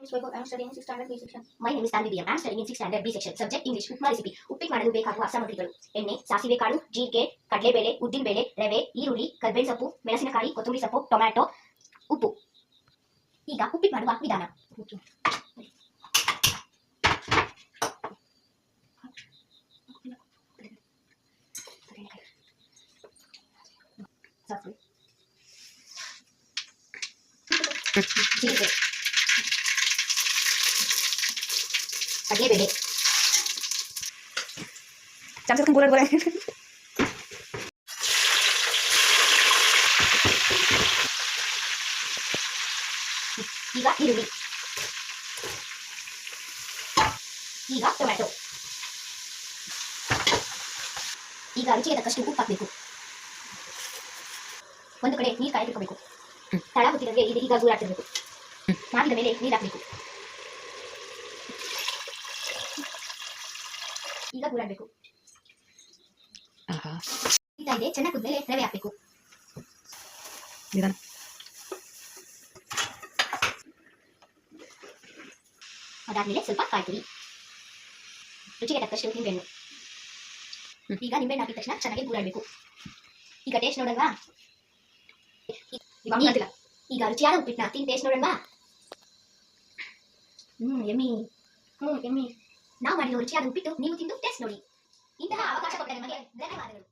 I'm studying 6th standard B section. My name is Tanvi BM. I'm studying in 6th standard B section. Subject English. Upma recipe. ಉಪ್ಪಿಟ್ಟು ಮಾಡಲು ಬೇಕಾಗುವ ಸಾಮಗ್ರಿಗಳು: ಎಣ್ಣೆ, ಸಾಸಿವೆ ಕಾಳು, ಜೀರಿಗೆ, ಕಡಲೆಬೇಳೆ, ಉದ್ದಿನಬೇಳೆ, ರವೆ, ಈರುಳ್ಳಿ, ಕರ್ಬೇವಿನ ಸೊಪ್ಪು, ಮೆಣಸಿನಕಾಯಿ, ಕೊತ್ತಂಬರಿ ಸೊಪ್ಪು, ಟೊಮ್ಯಾಟೊ, ಉಪ್ಪು. ಈಗ ಉಪ್ಪಿಟ್ಟು ಮಾಡುವ ವಿಧಾನ. ಜೀರಿಗೆ, ಕಡಲೆಬೇಳೆ, चमचे बोला बोला ಈಗ ಈರುಳ್ಳಿ, ಈಗ ಟೊಮ್ಯಾಟೊ, ಈಗ ರುಚಿಗೆ ತಕ್ಕಷ್ಟು ಉಪ್ಪು ಹಾಕಬೇಕು. ಒಂದು ಕಡೆ ನೀರು ಕಾಯ್ದಿಟ್ಕೋಬೇಕು. ತಳ ಹೊತ್ತಿದ್ರೆ ಈಗ ಗೂರಾಡ್ತಿರ್ಬೇಕು. ಮಾಡಿದ ಮೇಲೆ ನೀರು ಹಾಕಬೇಕು. ಈಗ ಗೂರಾಡಬೇಕು. ಇದೆ ಚೆನ್ನಾಗಿ ಕುದ್ಮೇಲೆ ರವೆ ಹಾಕಬೇಕು. ಅದಾದ್ಮೇಲೆ ಸ್ವಲ್ಪ ಕಾಯಿ ತುರಿ, ರುಚಿಗೆ ತಕ್ಕಷ್ಟು ನಿಂಬೆಹಣ್ಣು. ಈಗ ನಿಂಬೆಹಣ್ಣು ಹಾಕಿದ ತಕ್ಷಣ ಚೆನ್ನಾಗಿ ಗೂರಾಡಬೇಕು. ಈಗ ಟೇಸ್ಟ್ ನೋಡಲ್ವಾ? ಈಗ ರುಚಿಯಾದ ಉಪ್ಪಿಟ್ಟನ್ನ ತಿಂದು ಟೇಸ್ಟ್ ನೋಡಲ್ವಾ? ಎಮ್ಮಿ ಎಮ್ಮಿ. ನಾವು ಮಾಡಿರೋ ರುಚಿಯಾದ ಉಪ್ಪಿಟ್ಟು ನೀವು ತಿಂದು ಟೇಸ್ಟ್ ನೋಡಿ. ಇಂತಹ ಅವಕಾಶ ಕೊಟ್ಟ ನಮಗೆ ಧನ್ಯವಾದಗಳು.